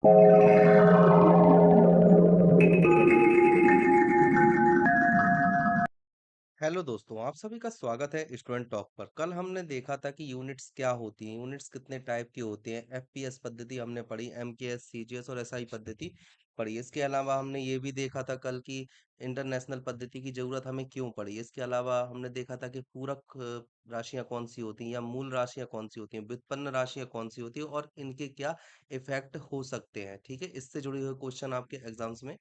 Hello दोस्तों, आप सभी का स्वागत है स्टूडेंट टॉक पर। कल हमने देखा था कि यूनिट्स क्या होती हैं, यूनिट्स कितने टाइप की होती हैं। एफपीएस पद्धति हमने पढ़ी, एमकेएस, सीजीएस और एसआई पद्धति पढ़ी। इसके अलावा हमने ये भी देखा था कल की इंटरनेशनल पद्धति की जरूरत हमें क्यों पड़ी। इसके अलावा हमने देखा था कि पूरक राशियां कौन सी होती हैं या मूल राशियां कौन सी होती हैं, व्युत्पन्न राशियां कौन सी होती हैं और इनके क्या इफेक्ट हो सकते हैं। ठीक है, इससे जुड़े हुए क्वेश्चन आपके एग्जाम्स में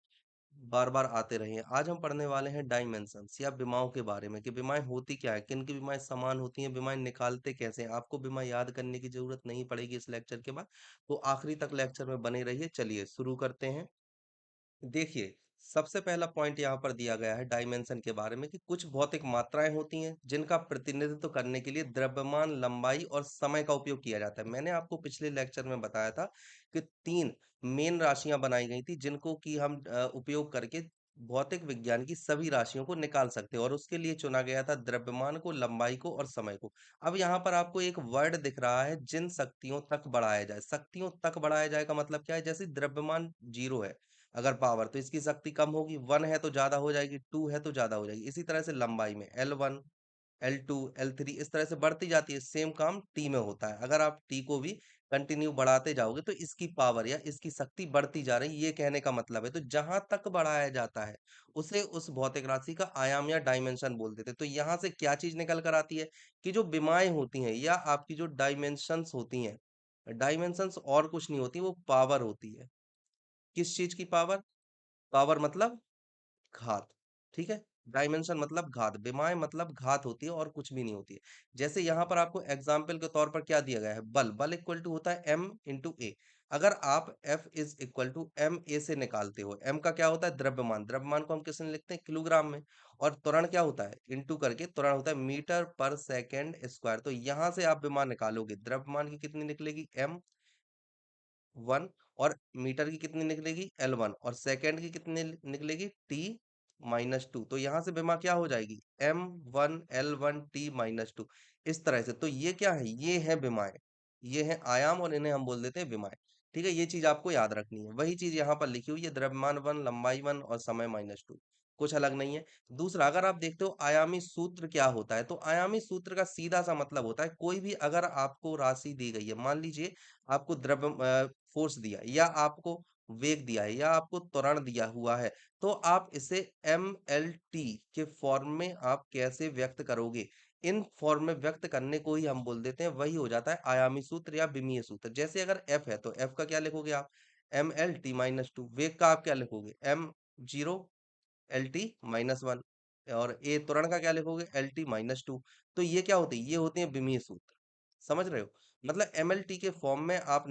बार बार आते रहे हैं। आज हम पढ़ने वाले हैं डायमेंशंस या विमाओं के बारे में कि विमाएं होती क्या है, किन की विमाएं समान होती हैं, विमाएं निकालते कैसे हैं। आपको विमा याद करने की जरूरत नहीं पड़ेगी इस लेक्चर के बाद, तो आखिरी तक लेक्चर में बने रहिए। चलिए शुरू करते हैं। देखिए, सबसे पहला पॉइंट यहाँ पर दिया गया है डायमेंशन के बारे में कि कुछ भौतिक मात्राएं होती हैं जिनका प्रतिनिधित्व करने के लिए द्रव्यमान, लंबाई और समय का उपयोग किया जाता है। मैंने आपको पिछले लेक्चर में बताया था कि तीन मेन राशियां बनाई गई थी जिनको कि हम उपयोग करके भौतिक विज्ञान की सभी राशियों को निकाल सकते हैं, और उसके लिए चुना गया था द्रव्यमान को, लंबाई को और समय को। अब यहाँ पर आपको एक वर्ड दिख रहा है, जिन शक्तियों तक बढ़ाया जाए। शक्तियों तक बढ़ाया जाए का मतलब क्या है? जैसे द्रव्यमान 0 है अगर पावर, तो इसकी शक्ति कम होगी। 1 है तो ज्यादा हो जाएगी, 2 है तो ज्यादा हो जाएगी। इसी तरह से लंबाई में L1, L2, L3 इस तरह से बढ़ती जाती है। सेम काम टी में होता है। अगर आप टी को भी कंटिन्यू बढ़ाते जाओगे तो इसकी पावर या इसकी शक्ति बढ़ती जा रही है, ये कहने का मतलब है। तो जहां तक बढ़ाया जाता है उसे उस भौतिक राशि का आयाम या डायमेंशन बोल देते हैं। तो यहाँ से क्या चीज निकल कर आती है कि जो विमाएं होती हैं या आपकी जो डायमेंशंस होती हैं, डायमेंशंस और कुछ नहीं होती, वो पावर होती है। किस चीज की पावर? पावर मतलब घात। ठीक है, डायमेंशन मतलब घात, विमाएं मतलब घात होती है और कुछ भी नहीं होती है। जैसे यहाँ पर आपको एग्जाम्पल के तौर पर क्या दिया गया है? बल। बल इक्वल टू होता है एम इंटू ए। अगर आप F is equal to m a से निकालते हो, एम का क्या होता है? द्रव्यमान। द्रव्यमान को हम किस में लिखते हैं? किलोग्राम में। और त्वरण क्या होता है? इंटू करके त्वरण होता है मीटर पर सेकेंड स्क्वायर। तो यहाँ से आप विमान निकालोगे, द्रव्यमान की कितनी निकलेगी? एम 1। और मीटर की कितनी निकलेगी? L1। और सेकंड की कितनी निकलेगी? T-2। तो यहां से विमा क्या हो जाएगी? M1L1T-2। इस तरह से। तो ये क्या है? ये है विमाएं, ये है आयाम, और इन्हें हम बोल देते हैं विमाएं। ठीक है, ये चीज आपको याद रखनी है। वही चीज यहाँ पर लिखी हुई है, द्रव्यमान 1, लंबाई 1 और समय -2। कुछ अलग नहीं है। दूसरा, अगर आप देखते हो आयामी सूत्र क्या होता है, तो आयामी सूत्र का सीधा सा मतलब होता है कोई भी अगर आपको राशि दी गई है, मान लीजिए आपको फोर्स दिया, या आपको वेग दिया है, या आपको त्वरण दिया हुआ है, तो आप इसे एम एल टी के फॉर्म में आप कैसे व्यक्त करोगे? इन फॉर्म में व्यक्त करने को ही हम बोल देते हैं, वही हो जाता है आयामी सूत्र या विमीय सूत्र। जैसे अगर एफ है तो एफ का क्या लिखोगे आप? M-L-T-2। वेग का आप क्या लिखोगे? M0 L-T-1। और ए त्वरण का क्या लिखोगे? L-T-2। तो ये क्या होती है? ये होते हैं विमीय सूत्र। समझ रहे हो? मतलब MLT के फॉर्म में आप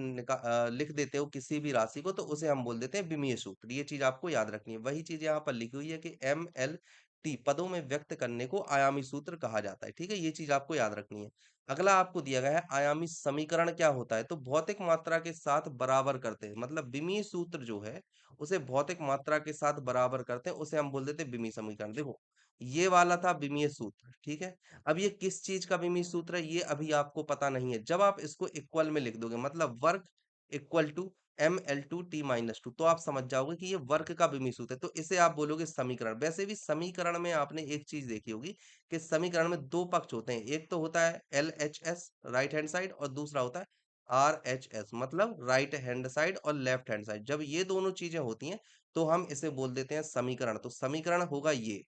लिख देते हो किसी भी राशि को, तो उसे हम बोल देते हैं विमीय सूत्र। ये चीज आपको याद रखनी है। वही चीज यहाँ पर लिखी हुई है कि MLT पदों में व्यक्त करने को आयामी सूत्र कहा जाता है। ठीक है, ये चीज आपको याद रखनी है। अगला आपको दिया गया है आयामी समीकरण क्या होता है? तो भौतिक मात्रा के साथ बराबर करते हैं, मतलब विमीय सूत्र जो है उसे भौतिक मात्रा के साथ बराबर करते हैं, उसे हम बोल देते हैं विमीय समीकरण। देखो, ये वाला था विमीय सूत्र। ठीक है, अब ये किस चीज का विमीय सूत्र है ये अभी आपको पता नहीं है। जब आप इसको इक्वल में लिख दोगे, मतलब वर्क इक्वल टू ML2T-2, तो आप समझ जाओगे कि ये वर्क का विमीय सूत्र है। तो इसे आप बोलोगे समीकरण। वैसे भी समीकरण में आपने एक चीज देखी होगी कि समीकरण में दो पक्ष होते हैं, एक तो होता है LHS राइट हैंड साइड, और दूसरा होता है RHS मतलब राइट हैंड साइड और लेफ्ट हैंड साइड। जब ये दोनों चीजें होती हैं तो हम इसे बोल देते हैं समीकरण। तो समीकरण होगा ये।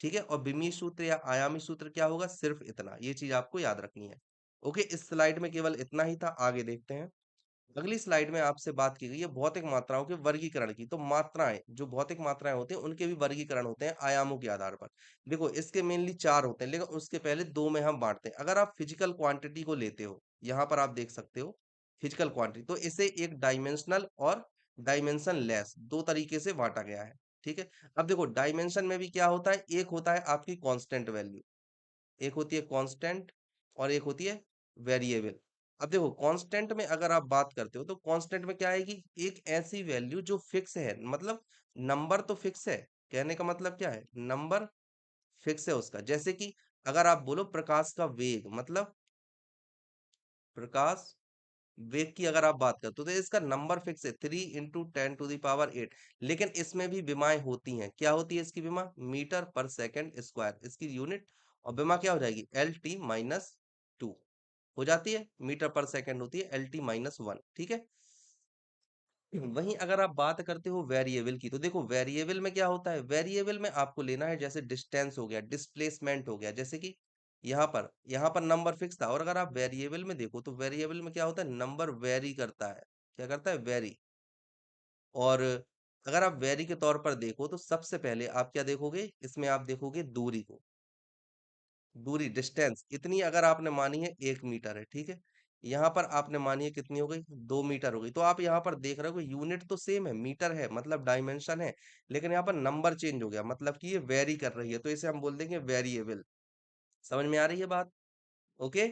ठीक है, और विमीय सूत्र या आयामी सूत्र क्या होगा? सिर्फ इतना। ये चीज आपको याद रखनी है। ओके, इस स्लाइड में केवल इतना ही था। आगे देखते हैं। अगली स्लाइड में आपसे बात की गई है भौतिक मात्राओं के वर्गीकरण की। तो मात्राएं, जो भौतिक मात्राएं होती हैं उनके भी वर्गीकरण होते हैं आयामों के आधार पर। देखो, इसके मेनली चार होते हैं, लेकिन उसके पहले दो में हम बांटते हैं। अगर आप फिजिकल क्वांटिटी को लेते हो, यहाँ पर आप देख सकते हो फिजिकल क्वांटिटी, तो इसे एक डायमेंशनल और डायमेंशन लेस दो तरीके से बांटा गया है। ठीक है, अब देखो डायमेंशन में भी क्या होता है? एक होता है आपकी कांस्टेंट वैल्यू, एक होती है कांस्टेंट, और एक होती है वेरिएबल। अब देखो कांस्टेंट में अगर आप बात करते हो तो कांस्टेंट में क्या आएगी? एक ऐसी वैल्यू जो फिक्स है, मतलब नंबर तो फिक्स है। कहने का मतलब क्या है? नंबर फिक्स है उसका। जैसे कि अगर आप बोलो प्रकाश का वेग, मतलब प्रकाश वेग की अगर आप बात करते हो तो इसका नंबर फिक्स है 3 × 10⁻8। लेकिन इसमें भी विमाएं होती हैं, क्या होती है इसकी विमा? मीटर पर सेकंड स्क्वायर इसकी यूनिट। और विमा क्या हो जाएगी? LT-2 हो जाती है, मीटर पर सेकंड होती है LT-1, ठीक है। वहीं अगर आप बात करते हो वेरिएबल की, तो देखो वेरिएबल में क्या होता है? वेरिएबल में आपको लेना है जैसे डिस्टेंस हो गया, डिस्प्लेसमेंट हो गया, जैसे कि यहाँ पर नंबर फिक्स था। और अगर आप वेरिएबल में देखो तो वेरिएबल में क्या होता है? नंबर वेरी करता है। क्या करता है? वेरी। और अगर आप वेरी के तौर पर देखो तो सबसे पहले आप क्या देखोगे? इसमें आप देखोगे दूरी को। दूरी डिस्टेंस इतनी अगर आपने मानी है 1 मीटर है, ठीक है। यहाँ पर आपने मानी है कितनी हो गई? 2 मीटर हो गई। तो आप यहाँ पर देख रहे हो कि यूनिट तो सेम है, मीटर है, मतलब डायमेंशन है, लेकिन यहाँ पर नंबर चेंज हो गया, मतलब कि ये वेरी कर रही है, तो इसे हम बोल देंगे वेरिएबल। समझ में आ रही है बात? ओके,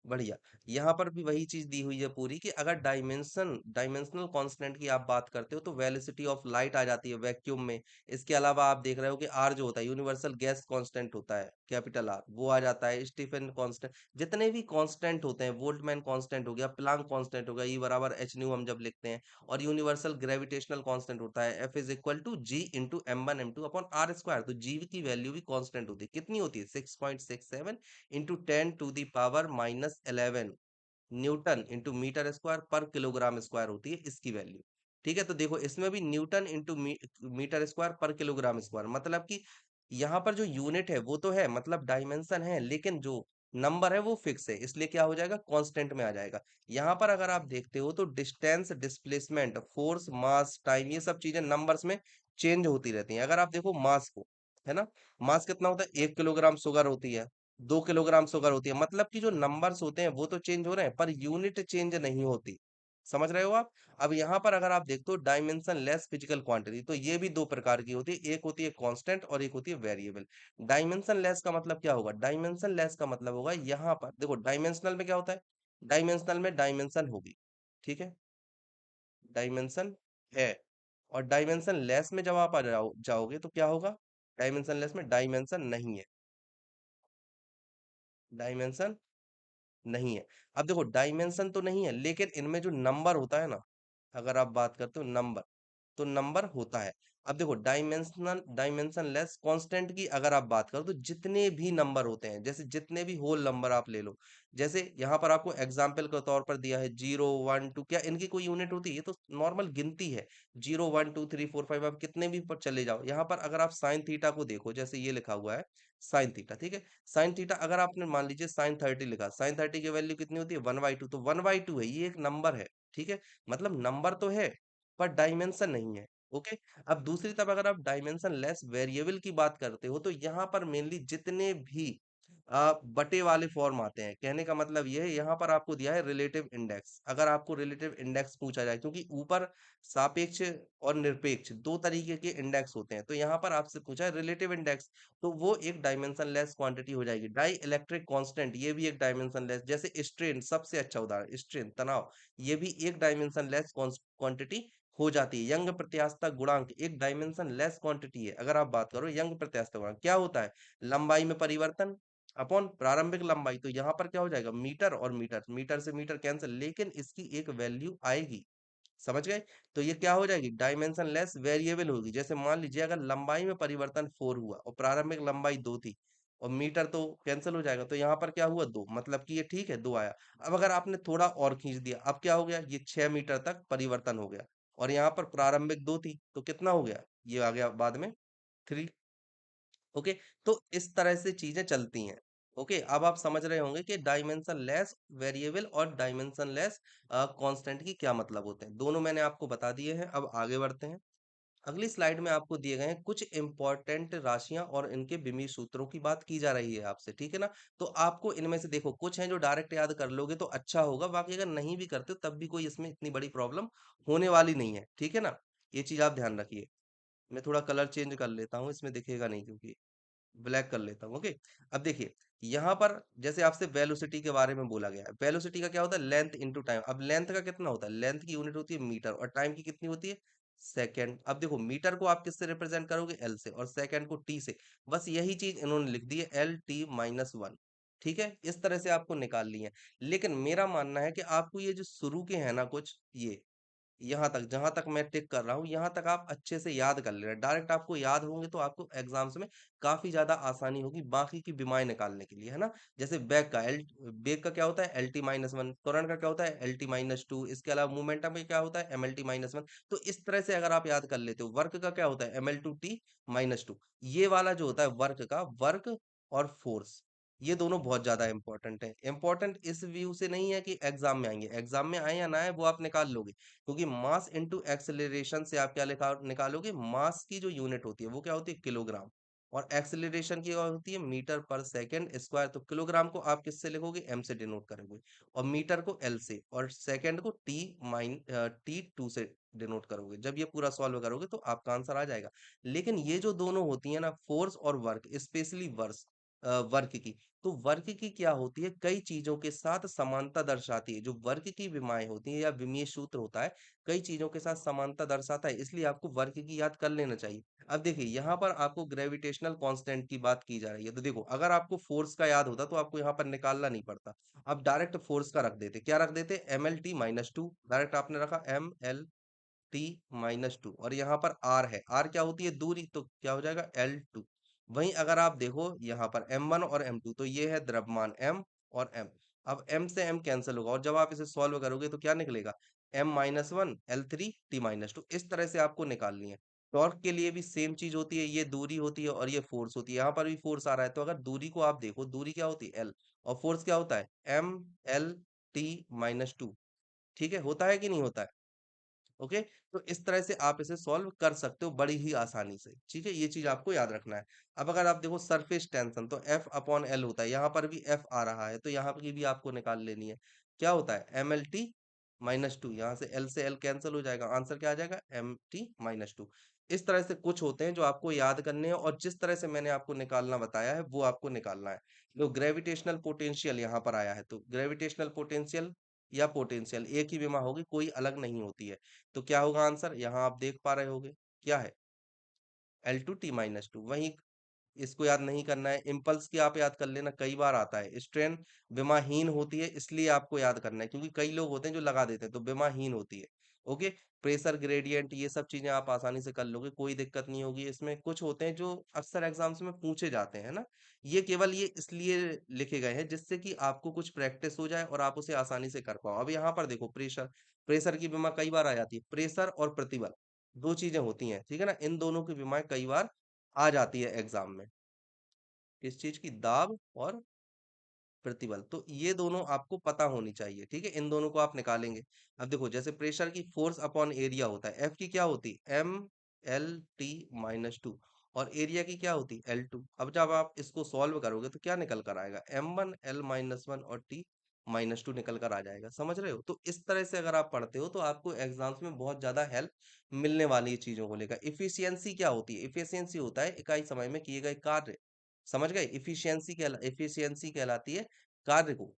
बढ़िया। यहाँ पर भी वही चीज दी हुई है पूरी, कि अगर डायमेंशनल कांस्टेंट की आप बात करते हो तो वेलोसिटी ऑफ लाइट आ जाती है वैक्यूम में। इसके अलावा आप देख रहे हो कि आर जो होता है यूनिवर्सल गैस कांस्टेंट होता है, कैपिटल आर, वो आ जाता है। स्टीफन कांस्टेंट, जितने भी कांस्टेंट होते हैं, बोल्टमैन कांस्टेंट हो गया, प्लांक कांस्टेंट हो गया, ई बराबर एच न्यू हम जब लिखते हैं। और यूनिवर्सल ग्रेविटेशनल कांस्टेंट होता है F = G × M1 M2/r²। तो जी की वैल्यू भी कांस्टेंट होती है, कितनी होती है? 6.67 × 10⁻⁻11 न्यूटन इंटू मीटर स्क्वायर पर किलोग्राम स्क्वायर होती है इसकी वैल्यू। ठीक है, तो देखो इसमें भी न्यूटन इंटू मीटर स्क्वायर पर किलोग्राम स्क्वायर, मतलब कि यहाँ पर जो यूनिट है वो तो है, मतलब डायमेंशन है, लेकिन जो नंबर है वो फिक्स है, इसलिए क्या हो जाएगा? कांस्टेंट में आ जाएगा। यहाँ पर अगर आप देखते हो तो डिस्टेंस, डिस्प्लेसमेंट, फोर्स, मास, टाइम, ये सब चीजें नंबर्स में चेंज होती रहती हैं। अगर आप देखो मास को, है ना, मास कितना होता है? 1 किलोग्राम शुगर होती है, 2 किलोग्राम शुगर होती है, मतलब कि जो नंबर्स होते हैं वो तो चेंज हो रहे हैं पर यूनिट चेंज नहीं होती। समझ रहे हो आप? अब यहाँ पर अगर आप देखते हो डायमेंशन लेस फिजिकल क्वांटिटी, तो ये भी दो प्रकार की होती है, एक होती है कांस्टेंट और एक होती है वेरिएबल। डायमेंशन लेस का मतलब क्या होगा? डायमेंशन लेस का मतलब होगा, यहाँ पर देखो डायमेंशनल में क्या होता है? डायमेंशनल में डायमेंशन होगी, ठीक है, डायमेंशन है। और डायमेंशन लेस में जब आप आ जाओगे तो क्या होगा? डायमेंशन लेस में डायमेंशन नहीं है, डायमेंशन नहीं है। अब देखो डायमेंशन तो नहीं है, लेकिन इनमें जो नंबर होता है ना, अगर आप बात करते हो नंबर, तो नंबर होता है। अब देखो डायमेंशन लेस कांस्टेंट की अगर आप बात करो तो जितने भी नंबर होते हैं, जैसे जितने भी होल नंबर आप ले लो, जैसे यहाँ पर आपको एग्जाम्पल के तौर पर दिया है 0 1 2, क्या इनकी कोई यूनिट होती है? ये तो नॉर्मल गिनती है। 0 1 2 3 4 5, आप कितने भी पर चले जाओ। यहाँ पर अगर आप साइन थीटा को देखो, जैसे ये लिखा हुआ है साइन थीटा, ठीक है। साइन थीटा अगर आपने मान लीजिए साइन 30 लिखा, साइन 30 की वैल्यू कितनी होती है? 1/2, तो 1/2 है, ये एक नंबर है, ठीक है। मतलब नंबर तो है पर डायमेंशन नहीं है। ओके। अब दूसरी तरफ अगर आप डायमेंशन लेस वेरिएबल की बात करते हो तो यहाँ पर मेनली जितने भी बटे वाले फॉर्म आते हैं, कहने का मतलब ये है, यहाँ पर आपको दिया है रिलेटिव इंडेक्स। अगर आपको रिलेटिव इंडेक्स पूछा जाए, क्योंकि ऊपर सापेक्ष और निरपेक्ष दो तरीके के इंडेक्स होते हैं, तो यहाँ पर आपसे पूछा है रिलेटिव इंडेक्स, तो वो एक डायमेंशन लेस क्वांटिटी हो जाएगी। डाई इलेक्ट्रिक कांस्टेंट, ये भी एक डायमेंशन लेस, जैसे स्ट्रेन, सबसे अच्छा उदाहरण स्ट्रेन, तनाव, ये भी एक डायमेंशन लेस क्वांटिटी हो जाती है। यंग प्रत्यास्थता गुणांक एक डायमेंशन लेस क्वांटिटी है। अगर आप बात करो यंग प्रत्यास्थता गुणांक क्या होता है? लंबाई में परिवर्तन अपॉन प्रारंभिक लंबाई, तो यहाँ पर क्या हो जाएगा? मीटर और मीटर, मीटर से मीटर कैंसिल, लेकिन इसकी एक वैल्यू आएगी। समझ गए? तो ये क्या हो जाएगी? डायमेंशन लेस वेरिएबल होगी। जैसे मान लीजिए अगर लंबाई में परिवर्तन 4 हुआ और प्रारंभिक लंबाई 2 थी, और मीटर तो कैंसिल हो जाएगा, तो यहाँ पर क्या हुआ? 2, मतलब कि ये ठीक है, 2 आया। अब अगर आपने थोड़ा और खींच दिया, अब क्या हो गया? ये 6 मीटर तक परिवर्तन हो गया, और यहाँ पर प्रारंभिक 2 थी, तो कितना हो गया? ये आ गया बाद में 3। ओके। तो इस तरह से चीजें चलती हैं। ओके, अब आप समझ रहे होंगे कि डायमेंशन लेस वेरिएबल और डायमेंशन लेस कांस्टेंट की क्या मतलब होते हैं। दोनों मैंने आपको बता दिए हैं, अब आगे बढ़ते हैं। अगली स्लाइड में आपको दिए गए हैं कुछ इंपॉर्टेंट राशियां और इनके विमीय सूत्रों की बात की जा रही है आपसे, ठीक है ना। तो आपको इनमें से देखो कुछ हैं जो डायरेक्ट याद कर लोगे तो अच्छा होगा, बाकी अगर नहीं भी करते हो तब भी कोई इसमें इतनी बड़ी प्रॉब्लम होने वाली नहीं है, ठीक है ना। ये चीज आप ध्यान रखिए। मैं थोड़ा कलर चेंज कर लेता हूँ, इसमें दिखेगा नहीं क्योंकि ब्लैक कर लेता हूँ। ओके। अब देखिए यहाँ पर जैसे आपसे वेलोसिटी के बारे में बोला गया है, वेलोसिटी का क्या होता है? Length into time. अब लेंथ का कितना होता है? लेंथ की यूनिट होती है मीटर, और टाइम की कितनी होती है? सेकंड। अब देखो मीटर को आप किससे रिप्रेजेंट करोगे? एल से, और सेकंड को टी से। बस यही चीज इन्होंने लिख दी है, LT-1। ठीक है? इस तरह से आपको निकालनी है। लेकिन मेरा मानना है कि आपको ये जो शुरू के हैं ना कुछ, ये यहाँ तक, जहाँ तक मैं टिक कर रहा हूँ, यहाँ तक आप अच्छे से याद कर लेना। डायरेक्ट आपको याद होंगे तो आपको एग्ज़ाम्स में काफ़ी ज़्यादा आसानी होगी बाकी की विमाएँ निकालने के लिए, है ना? जैसे बेग का क्या होता है? LT-1, त्वरण का क्या होता है? LT-2, इसके अलावा मोमेंटम में क्या होता है? MLT-1। तो इस तरह से अगर आप याद कर लेते हो, वर्क का क्या होता है? ML2T-2। ये वाला जो होता है वर्क का, वर्क और फ़ोर्स, ये दोनों बहुत ज़्यादा इम्पोर्टेंट है। इम्पोर्टेंट इस व्यू से नहीं है कि एग्ज़ाम में आएँगे, एग्ज़ाम में आए या ना आए वो आप निकाल लोगे। क्योंकि मास इनटू एक्सेलरेशन से आप क्या निकालोगे, मास की जो यूनिट होती है वो क्या होती है, किलोग्राम। और एक्सेलरेशन की क्या होती है, मीटर पर सेकंड स्क्वायर। तो किलोग्राम को आप किससे लिखोगे, एम से डिनोट करोगे, और मीटर को एल से, और सेकंड को T2 से डिनोट करोगे। जब ये पूरा सॉल्व करोगे तो आपका आंसर आ जाएगा। लेकिन ये जो दोनों होती है ना, फोर्स और वर्क, स्पेशली वर्क की, तो वर्क की क्या होती है, कई चीजों के साथ समानता दर्शाती है। जो वर्क की विमाएं होती है या विमीय सूत्र होता है, कई चीजों के साथ समानता दर्शाता है, इसलिए आपको वर्क की याद कर लेना चाहिए। अब देखिए यहाँ पर आपको ग्रेविटेशनल कांस्टेंट की बात की जा रही है, तो देखो अगर आपको फोर्स का याद होता तो आपको यहाँ पर निकालना नहीं पड़ता। अब डायरेक्ट फोर्स का रख देते, क्या रख देते, MLT-2, डायरेक्ट आपने रखा MLT-2, और यहाँ पर आर है, आर क्या होती है, दूरी, तो क्या हो जाएगा, L2। वहीं अगर आप देखो यहाँ पर M1 और M2, तो ये है द्रव्यमान M और M। अब M से M कैंसिल होगा, और जब आप इसे सॉल्व करोगे तो क्या निकलेगा, M-1 L3T-2। इस तरह से आपको निकालनी है। टॉर्क के लिए भी सेम चीज होती है, ये दूरी होती है और ये फोर्स होती है। यहाँ पर भी फोर्स आ रहा है, तो अगर दूरी को आप देखो, दूरी क्या होती है, L, और फोर्स क्या होता है, M-L-T-2। ठीक है, होता है कि नहीं होता है? ओके, तो इस तरह से आप इसे सॉल्व कर सकते हो बड़ी ही आसानी से। ठीक है, ये चीज आपको याद रखना है। अब अगर आप देखो सरफेस टेंशन, तो F/L होता है, यहाँ पर भी F आ रहा है, तो यहाँ की भी आपको निकाल लेनी है। क्या होता है, MLT-2, यहाँ से L कैंसिल हो जाएगा, आंसर क्या आ जाएगा, MT-2। इस तरह से कुछ होते हैं जो आपको याद करने हैं, और जिस तरह से मैंने आपको निकालना बताया है वो आपको निकालना है। तो ग्रेविटेशनल पोटेंशियल यहाँ पर आया है, तो ग्रेविटेशनल पोटेंशियल या पोटेंशियल एक ही विमा होगी, कोई अलग नहीं होती है। तो क्या होगा आंसर, यहाँ आप देख पा रहे होगे, क्या है, L2T-2। वहीं इसको याद नहीं करना है, इम्पल्स की आप याद कर लेना, कई बार आता है। स्ट्रेन विमाहीन होती है, इसलिए आपको याद करना है, क्योंकि कई लोग होते हैं जो लगा देते हैं, तो विमाहीन होती है। ओके, प्रेशर ग्रेडियंट, ये सब चीजें आप आसानी से कर लोगे, कोई दिक्कत नहीं होगी इसमें। कुछ होते हैं जो अक्सर एग्जाम्स में पूछे जाते हैं ना, ये केवल ये इसलिए लिखे गए हैं जिससे कि आपको कुछ प्रैक्टिस हो जाए और आप उसे आसानी से कर पाओ। अब यहाँ पर देखो, प्रेशर, प्रेशर की बीमा कई बार आ जाती है, प्रेशर और प्रतिबल, दो चीजें होती हैं, ठीक है ना, इन दोनों की बीमाएं कई बार आ जाती है एग्जाम में। किस चीज की, दाब और प्रतिबल, तो ये दोनों आपको पता होनी चाहिए। ठीक है, इन दोनों को आप निकालेंगे। अब देखो, जैसे प्रेशर की फोर्स अपॉन एरिया होता है, एफ की क्या होती है, MLT-2, और एरिया की क्या होती है, L2। अब जब आप इसको सॉल्व करोगे तो क्या निकल कर आएगा, M1L-1 और T-2 निकल कर आ जाएगा। समझ रहे हो? तो इस तरह से अगर आप पढ़ते हो तो आपको एग्जाम्स में बहुत ज्यादा हेल्प मिलने वाली है चीजों को लेकर। इफिशियंसी क्या होती है, इफिशियंसी होता है इकाई समय में किए गए कार्य। समझ गए, इफिशियंसी कहलाती है कार्य को।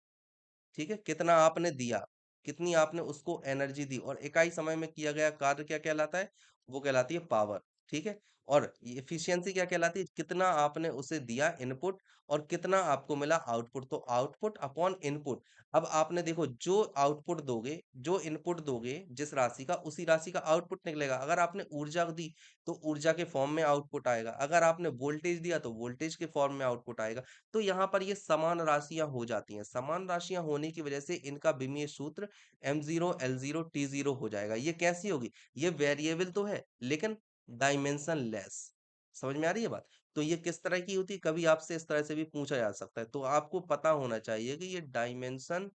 ठीक है, कितना आपने दिया, कितनी आपने उसको एनर्जी दी, और इकाई समय में किया गया कार्य क्या कहलाता है, वो कहलाती है पावर। ठीक है, और एफिशिएंसी क्या कहलाती है, कितना आपने उसे दिया इनपुट और कितना आपको मिला आउटपुट। तो आउटपुट अपॉन इनपुट। अब आपने देखो, जो आउटपुट दोगे, जो इनपुट दोगे जिस राशि का, उसी राशि का आउटपुट निकलेगा। अगर आपने ऊर्जा दी तो ऊर्जा के फॉर्म में आउटपुट आएगा, अगर आपने वोल्टेज दिया तो वोल्टेज के फॉर्म में आउटपुट आएगा। तो यहाँ पर ये समान राशियां हो जाती हैं। समान राशियां होने की वजह से इनका विमीय सूत्र M0L0T0 हो जाएगा। ये कैसी होगी, ये वेरिएबल तो है लेकिन डायमेंशन लेस। समझ में आ रही है बात? तो ये किस तरह की होती है, कभी आपसे इस तरह से भी पूछा जा सकता है, तो आपको पता होना चाहिए कि ये डायमेंशन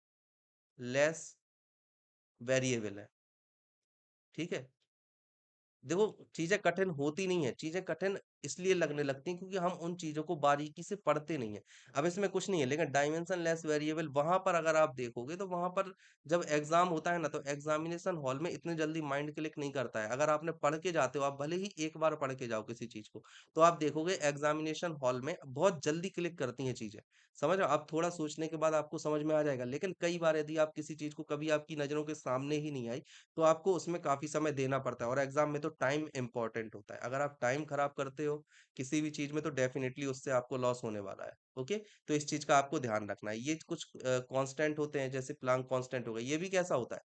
लेस वेरिएबल है। ठीक है, देखो, चीजें कठिन होती नहीं है, चीजें कठिन इसलिए लगने लगती हैं क्योंकि हम उन चीजों को बारीकी से पढ़ते नहीं है। अब इसमें कुछ नहीं है, लेकिन डायमेंशन लेस वेरिएबल वहां पर अगर आप देखोगे तो वहां पर जब एग्जाम होता है ना, तो एग्जामिनेशन हॉल में इतने जल्दी माइंड क्लिक नहीं करता है। अगर आपने पढ़ के जाते हो, आप भले ही एक बार पढ़ के जाओ किसी चीज को, तो आप देखोगे एग्जामिनेशन हॉल में बहुत जल्दी क्लिक करती हैं चीजें। समझ रहे हो, आप थोड़ा सोचने के बाद आपको समझ में आ जाएगा, लेकिन कई बार यदि आप किसी चीज को कभी आपकी नजरों के सामने ही नहीं आई, तो आपको उसमें काफी समय देना पड़ता है, और एग्जाम में तो टाइम इंपॉर्टेंट होता है। अगर आप टाइम खराब करते हो किसी भी चीज में तो डेफिनेटली उससे आपको लॉस होने वाला है। ओके, तो इस चीज का आपको ध्यान रखना है। ये कुछ कांस्टेंट होते हैं, जैसे प्लांक कांस्टेंट हो गया, ये भी कैसा होता है,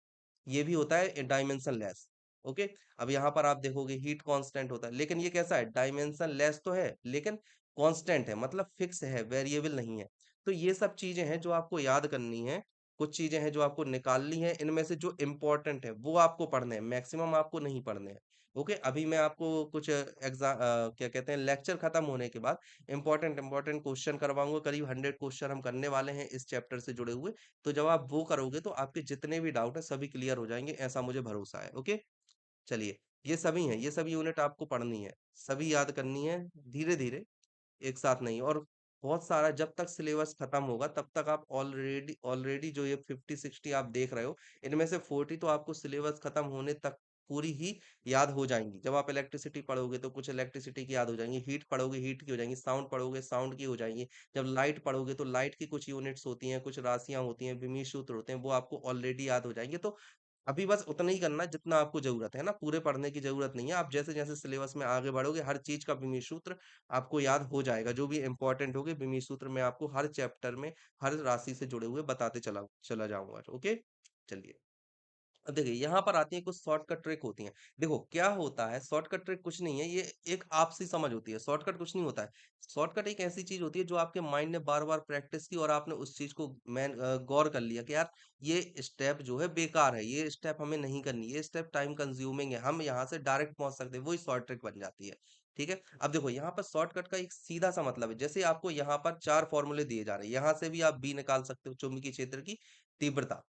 ये भी होता है डायमेंशन लेस। ओके, अब यहाँ पर आप देखोगे हीट कांस्टेंट होता है, लेकिन ये कैसा है, डायमेंशन लेस तो है लेकिन कांस्टेंट है, मतलब फिक्स है, वेरिएबल नहीं है। तो ये सब चीजें हैं जो आपको याद करनी है, कुछ चीजें हैं जो आपको निकालनी है, इनमें से जो इंपॉर्टेंट है वो आपको पढ़ने हैं, मैक्सिमम आपको नहीं पढ़ने हैं। ओके, अभी मैं आपको कुछ एग्जाम क्या कहते हैं, लेक्चर खत्म होने के बाद इंपॉर्टेंट इंपॉर्टेंट क्वेश्चन करवाऊंगा, करीब 100 क्वेश्चन हम करने वाले हैं इस चैप्टर से जुड़े हुए। तो जब आप वो करोगे तो आपके जितने भी डाउट है सभी क्लियर हो जाएंगे, ऐसा मुझे भरोसा है। ओके, चलिए, ये सभी हैं, ये सभी यूनिट आपको पढ़नी है, सभी याद करनी है, धीरे धीरे, एक साथ नहीं। और बहुत सारा, जब तक सिलेबस खत्म होगा तब तक आप ऑलरेडी ऑलरेडी जो ये 50-60 आप देख रहे हो, इनमें से 40 तो आपको सिलेबस खत्म होने तक पूरी ही याद हो जाएंगी। जब आप इलेक्ट्रिसिटी पढ़ोगे तो कुछ इलेक्ट्रिसिटी की याद हो जाएंगी, हीट पढ़ोगे हीट की हो जाएंगी, साउंड पढ़ोगे साउंड की हो जाएंगी, जब लाइट पढ़ोगे तो लाइट की कुछ यूनिट्स होती हैं, कुछ राशियां होती हैं, विमीय सूत्र होते हैं, वो आपको ऑलरेडी याद हो जाएंगे। तो अभी बस उतना ही करना है जितना आपको जरूरत है ना, पूरे पढ़ने की जरूरत नहीं है। आप जैसे जैसे सिलेबस में आगे बढ़ोगे हर चीज का विमीय सूत्र आपको याद हो जाएगा, जो भी इंपॉर्टेंट होगे विमीय सूत्र मैं आपको हर चैप्टर में हर राशि से जुड़े हुए बताते चला चला जाऊंगा। ओके, चलिए, अब देखिए यहाँ पर आती है कुछ शॉर्टकट ट्रिक होती हैं। देखो क्या होता है, शॉर्टकट ट्रिक कुछ नहीं है, ये एक आपसी समझ होती है, शॉर्टकट कुछ नहीं होता है। शॉर्टकट एक ऐसी चीज होती है जो आपके माइंड ने बार बार प्रैक्टिस की और आपने उस चीज को गौर कर लिया कि यार ये स्टेप जो है बेकार है, ये स्टेप हमें नहीं करनी, ये स्टेप टाइम कंज्यूमिंग है, हम यहाँ से डायरेक्ट पहुंच सकते हैं, वही शॉर्ट ट्रिक बन जाती है। ठीक है, अब देखो यहाँ पर शॉर्टकट का एक सीधा सा मतलब है, जैसे आपको यहाँ पर 4 फॉर्मूले दिए जा रहे हैं, यहाँ से भी आप बी निकाल सकते हो, चुंबकीय क्षेत्र की तीव्रता।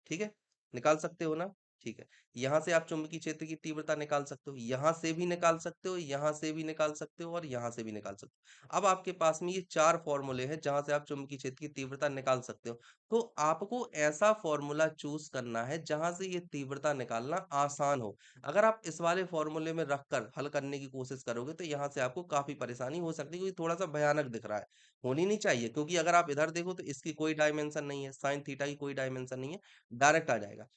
ठीक है, निकाल सकते हो ना, ठीक है। यहाँ से आप चुंबकीय क्षेत्र की तीव्रता निकाल सकते हो, यहाँ से भी निकाल सकते हो, यहाँ से भी निकाल सकते हो और यहाँ से भी निकाल सकते हो। अब आपके पास में ये 4 फॉर्मूले हैं जहां से आप चुंबकीय क्षेत्र की तीव्रता निकाल सकते हो। तो आपको ऐसा फॉर्मूला चूज करना है जहां से ये तीव्रता निकालना आसान हो। अगर आप इस वाले फॉर्मूले में रखकर हल करने की कोशिश करोगे तो यहाँ से आपको काफी परेशानी हो सकती है, क्योंकि थोड़ा सा भयानक दिख रहा है, होनी नहीं चाहिए, क्योंकि अगर आप इधर देखो तो इसकी कोई डायमेंशन नहीं है, साइन थीटा की कोई डायमेंशन नहीं है, डायरेक्ट आ जाएगा।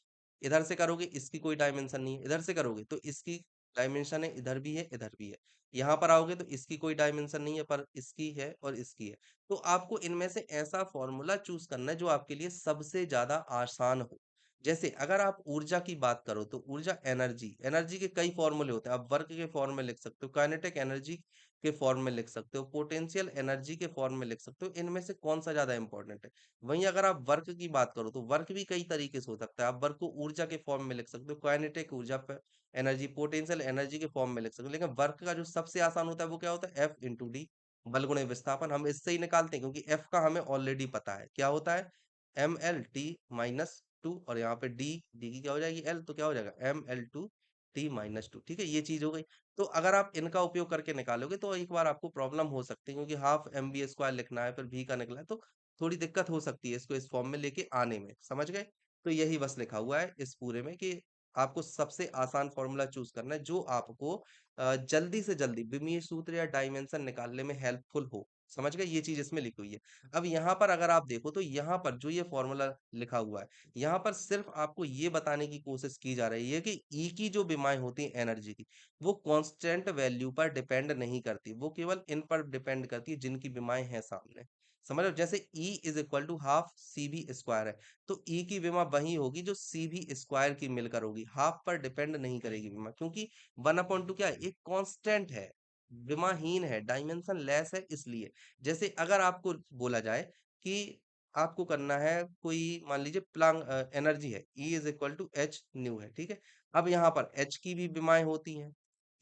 इधर से करोगे इसकी कोई डायमेंशन नहीं है, इधर से करोगे तो इसकी डायमेंशन है, इधर भी है इधर भी है। यहाँ पर आओगे तो इसकी कोई डायमेंशन नहीं है पर इसकी है और इसकी है। तो आपको इनमें से ऐसा फॉर्मूला चूज करना है जो आपके लिए सबसे ज्यादा आसान हो। जैसे अगर आप ऊर्जा की बात करो तो ऊर्जा एनर्जी, एनर्जी के कई फॉर्मूले होते हैं, आप वर्क के फॉर्म में लिख सकते हो, काइनेटिक एनर्जी के फॉर्म में लिख सकते हो, पोटेंशियल एनर्जी के फॉर्म में लिख सकते हो, इनमें से कौन सा ज्यादा इंपॉर्टेंट है। वहीं अगर आप वर्क की बात करो तो वर्क भी कई तरीके से हो सकता है, आप वर्क को ऊर्जा के फॉर्म में लिख सकते हो, काइनेटिक ऊर्जा पे एनर्जी, पोटेंशियल एनर्जी के फॉर्म में लिख सकते हो, लेकिन वर्क का जो सबसे आसान होता है वो क्या होता है, F × D, बल गुणे विस्थापन। हम इससे ही निकालते हैं क्योंकि F का हमें ऑलरेडी पता है क्या होता है, ML T - 2, और यहाँ पे डी, डी की क्या हो जाएगी L, तो क्या हो जाएगा ML2T - 2। ठीक है, ये चीज हो गई। तो अगर आप इनका उपयोग करके निकालोगे तो एक बार आपको प्रॉब्लम हो सकती है, क्योंकि हाफ MV² लिखना है फिर V का निकला है तो थोड़ी दिक्कत हो सकती है इसको इस फॉर्म में लेके आने में, समझ गए। तो यही बस लिखा हुआ है इस पूरे में कि आपको सबसे आसान फॉर्मूला चूज करना है जो आपको जल्दी से जल्दी विमीय सूत्र या डायमेंशन निकालने में हेल्पफुल हो। समझ गए, ये चीज इसमें लिखी हुई है। अब यहाँ पर अगर आप देखो तो यहाँ पर जो ये फॉर्मूला लिखा हुआ है, यहाँ पर सिर्फ आपको ये बताने की कोशिश की जा रही है कि ई की जो विमाएं होती हैं एनर्जी की, वो कांस्टेंट वैल्यू पर डिपेंड नहीं करती, वो केवल इन पर डिपेंड करती है जिनकी विमाएं हैं सामने। समझ लो, जैसे E = ½ CV² है, तो ई की विमा वही होगी जो CV² की मिलकर होगी, हाफ पर डिपेंड नहीं करेगी विमा, क्योंकि 1/2 क्या है, एक कांस्टेंट है, विमाहीन है, डायमेंशन लेस है, इसलिए। जैसे अगर आपको बोला जाए कि आपको करना है कोई, मान लीजिए प्लांग एनर्जी है, E = H न्यू है, ठीक है। अब यहाँ पर H की भी विमाएं होती हैं,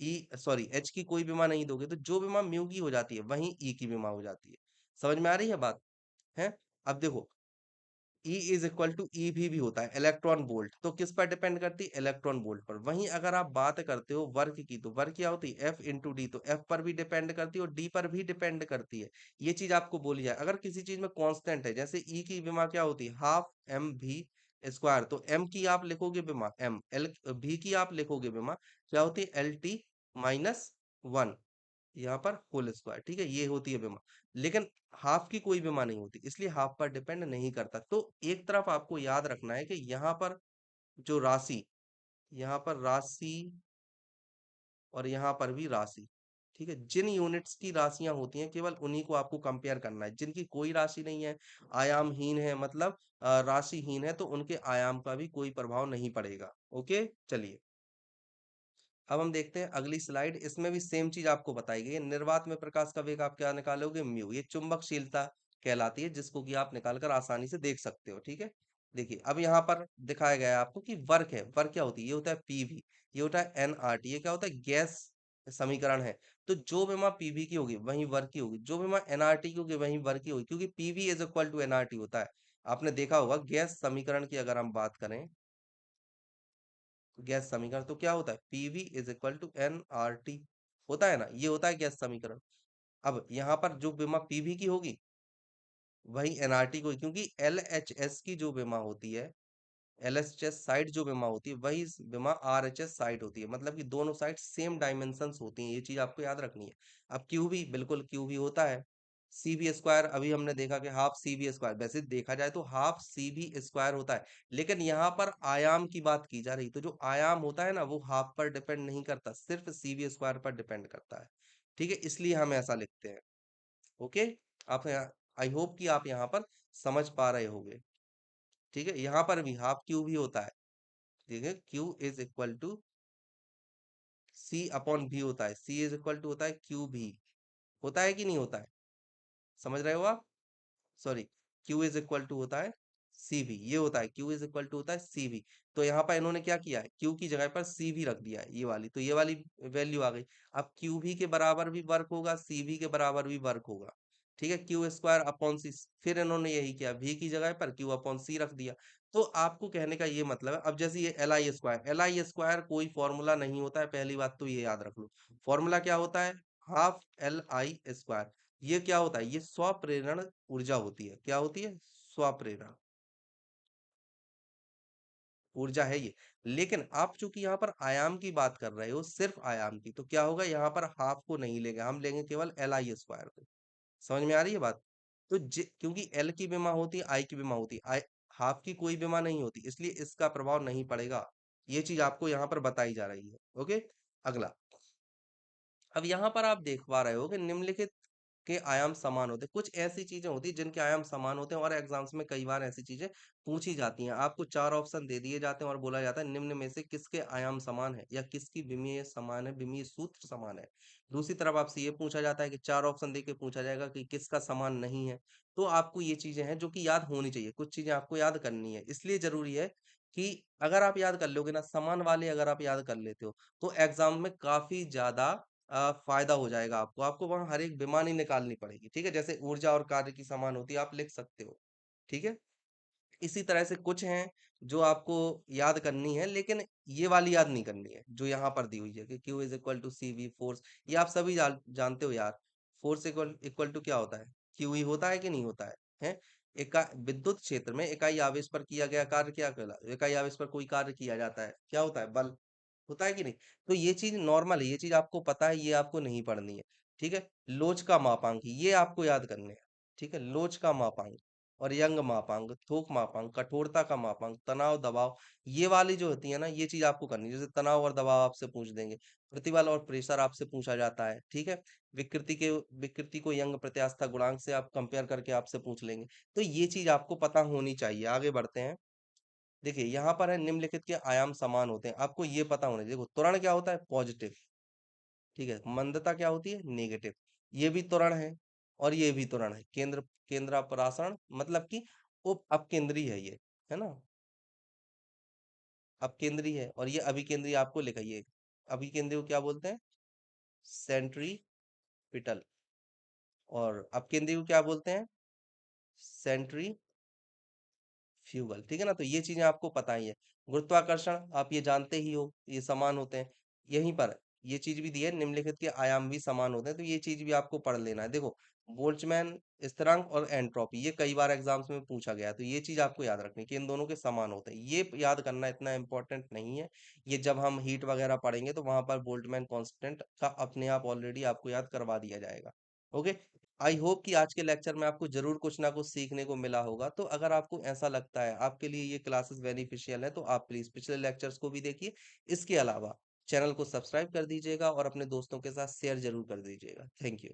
H की कोई विमा नहीं दोगे तो जो विमा म्यू की हो जाती है वहीं ई की विमा हो जाती है। समझ में आ रही है बात, है। अब देखो E = EV भी होता है, इलेक्ट्रॉन वोल्ट, तो किस पर डिपेंड करती है, इलेक्ट्रॉन वोल्ट पर। वहीं अगर आप बात करते हो वर्क की, तो वर्क क्या होती है, F × D, तो F पर भी डिपेंड करती है और D पर भी डिपेंड करती है। ये चीज आपको बोली जाए, अगर किसी चीज में कांस्टेंट है, जैसे E की विमा क्या होती है, ½ MV², तो M की आप लिखोगे विमा M, L V की आप लिखोगे विमा क्या होती है, LT - 1, यहाँ पर होल स्क्वायर, ठीक है, ये होती है विमा। लेकिन हाफ की कोई विमा नहीं होती, इसलिए हाफ पर डिपेंड नहीं करता। तो एक तरफ आपको याद रखना है कि यहाँ पर जो राशि, यहाँ पर राशि और यहाँ पर भी राशि। ठीक है, जिन यूनिट्स की राशियां होती हैं केवल उन्हीं को आपको कंपेयर करना है, जिनकी कोई राशि नहीं है, आयामहीन है, मतलब राशिहीन है, तो उनके आयाम का भी कोई प्रभाव नहीं पड़ेगा। ओके, चलिए अब हम देखते हैं अगली स्लाइड। इसमें भी सेम चीज आपको बताई गई है। निर्वात में प्रकाश का वेग आप क्या निकालोगे, म्यू। ये चुंबकशीलता कहलाती है, जिसको कि आप निकाल कर आसानी से देख सकते हो। ठीक है, देखिए अब यहाँ पर दिखाया गया है आपको कि वर्क है। वर्क क्या होती है, ये होता है पीवी, ये होता है एनआरटी। ये क्या होता है, गैस समीकरण है। तो जो विमा पीवी की होगी वही वर्क की होगी, जो विमा एनआरटी की होगी वही वर्क की होगी, क्योंकि PV is equal to NRT होता है। आपने देखा होगा गैस समीकरण की अगर हम बात करें, गैस समीकरण तो क्या होता है, PV is equal to N R T होता है ना, ये होता है गैस समीकरण। अब यहाँ पर जो विमा पीवी की होगी वही एनआरटी को, क्योंकि एलएचएस की जो विमा होती है, एलएचएस साइड जो विमा होती है वही विमा आरएचएस साइड होती है, मतलब कि दोनों साइड सेम डायमेंशंस होती हैं। ये चीज आपको याद रखनी है। अब क्यू भी बिल्कुल क्यू भी होता है सी बी स्क्वायर। अभी हमने देखा कि हाफ सी बी स्क्वायर, वैसे देखा जाए तो हाफ सी बी स्क्वायर होता है, लेकिन यहाँ पर आयाम की बात की जा रही, तो जो आयाम होता है ना वो हाफ पर डिपेंड नहीं करता, सिर्फ सी बी स्क्वायर पर डिपेंड करता है। ठीक है, इसलिए हम ऐसा लिखते हैं। ओके, आप आई होप कि आप यहाँ पर समझ पा रहे होंगे। ठीक है, यहाँ पर भी हाफ क्यू भी होता है। ठीक है, Q is equal to C upon भी होता है, C इज इक्वल टू होता है क्यू भी। होता है कि नहीं होता है, समझ रहे हो आप, sorry, Q is equal to होता है सी भी, ये होता है Q इज इक्वल टू होता है सी भी। तो यहाँ पर इन्होंने क्या किया है, Q की जगह पर सी भी रख दिया है, ये वाली, तो ये वाली वैल्यू आ गई। अब Q भी के बराबर भी वर्क होगा, सी भी के बराबर भी वर्क होगा। ठीक है, क्यू स्क्वायर अपॉन सी, फिर इन्होंने यही किया, भी की जगह पर क्यू अपॉन सी रख दिया। तो आपको कहने का ये मतलब है, अब जैसे ये एल आई स्क्वायर कोई फॉर्मूला नहीं होता है, पहली बात तो ये याद रख लो। फॉर्मूला क्या होता है, हाफ एल आई स्क्वायर। ये क्या होता है, ये स्वप्रेरण ऊर्जा होती है। क्या होती है, स्वप्रेरण ऊर्जा है ये। लेकिन आप चूंकि यहाँ पर आयाम की बात कर रहे हो, सिर्फ आयाम की, तो क्या होगा, यहाँ पर हाफ को नहीं लेंगे, हम लेंगे केवल एल आई स्क्वायर को। समझ में आ रही है बात। तो क्योंकि एल की विमा होती है, आई की विमा होती है, आई हाफ की कोई विमा नहीं होती, इसलिए इसका प्रभाव नहीं पड़ेगा। ये चीज आपको यहाँ पर बताई जा रही है। ओके, अगला। अब यहाँ पर आप देख पा रहे हो कि निम्नलिखित के आयाम समान होते हैं। कुछ ऐसी चीजें होती हैं जिनके आयाम समान होते हैं, और एग्जाम्स में कई बार ऐसी चीजें पूछी जाती हैं। आपको चार ऑप्शन दे दिए जाते हैं और बोला जाता है निम्न में से किसके आयाम समान है, या किसकी विमीय समान है, विमीय सूत्र समान है। दूसरी तरफ आपसे ये पूछा जाता है कि चार ऑप्शन दे के पूछा जाएगा कि किसका समान नहीं है। तो आपको ये चीजें हैं जो कि याद होनी चाहिए, कुछ चीजें आपको याद करनी है, इसलिए जरूरी है कि अगर आप याद कर लोगे ना, समान वाले अगर आप याद कर लेते हो, तो एग्जाम में काफी ज्यादा फायदा हो जाएगा आपको। आपको वहां हर एक बेमानी निकालनी पड़ेगी। ठीक है, जैसे ऊर्जा और कार्य की समान होती है, आप लिख सकते हो। ठीक है, इसी तरह से कुछ हैं जो आपको याद करनी है, लेकिन ये वाली याद नहीं करनी है जो यहाँ पर दी हुई है कि Q is equal to C V force. ये आप सभी जानते हो यार। फोर्स इक्वल इक्वल टू क्या होता है, क्यू ही होता है कि नहीं होता है? विद्युत क्षेत्र में इकाई आवेश पर किया गया कार्य क्या कहलाता है, इकाई आवेश पर कोई कार्य किया जाता है, क्या होता है, बल। होता है कि नहीं। तो ये चीज नॉर्मल है, ये चीज आपको पता है, ये आपको नहीं पढ़नी है। ठीक है, लोच का मापांक ये आपको याद करने हैं। ठीक है, लोच का मापांक और यंग मापांक, थोक मापांक, कठोरता का मापांक, तनाव दबाव, ये वाली जो होती है ना, ये चीज आपको करनी है। जैसे तनाव और दबाव आपसे पूछ देंगे, प्रतिबल और प्रेशर आपसे पूछा जाता है। ठीक है, विकृति को यंग प्रत्यास्था गुणांक से आप कंपेयर करके आपसे पूछ लेंगे। तो ये चीज आपको पता होनी चाहिए। आगे बढ़ते हैं। देखिए यहाँ पर है निम्नलिखित के आयाम समान होते हैं, आपको ये पता होना चाहिए। देखो त्वरण क्या होता है, पॉजिटिव। ठीक है, मंदता क्या होती है, नेगेटिव। ये भी त्वरण है और ये भी त्वरण है। केंद्रापसारण मतलब कि उप अपकेंद्री है ये, है ना, अपकेंद्री है। और ये अभिकेंद्री आपको लिखाइए। अभिकेंद्री को क्या बोलते हैं, सेंट्रीपिटल। और अपकेंद्री को क्या बोलते हैं, सेंट्री फ्यूगल। ठीक है ना, तो ये चीजें आपको पता ही है। गुरुत्वाकर्षण आप ये जानते ही हो, ये समान होते हैं। यहीं पर ये चीज भी दी है, निम्नलिखित के आयाम भी समान होते हैं, तो ये चीज भी आपको पढ़ लेना है। देखो बोल्ट्जमैन स्थिरांक और एंट्रोपी ये कई बार एग्जाम्स में पूछा गया है, तो ये चीज आपको याद रखनी है कि इन दोनों के समान होते हैं। ये याद करना इतना इंपॉर्टेंट नहीं है, ये जब हम हीट वगैरह पढ़ेंगे तो वहां पर बोल्ट्जमैन कांस्टेंट का अपने आप ऑलरेडी आपको याद करवा दिया जाएगा। ओके, आई होप कि आज के लेक्चर में आपको जरूर कुछ ना कुछ सीखने को मिला होगा। तो अगर आपको ऐसा लगता है आपके लिए ये क्लासेस बेनिफिशियल है, तो आप प्लीज पिछले लेक्चर्स को भी देखिए। इसके अलावा चैनल को सब्सक्राइब कर दीजिएगा और अपने दोस्तों के साथ शेयर ज़रूर कर दीजिएगा। Thank you.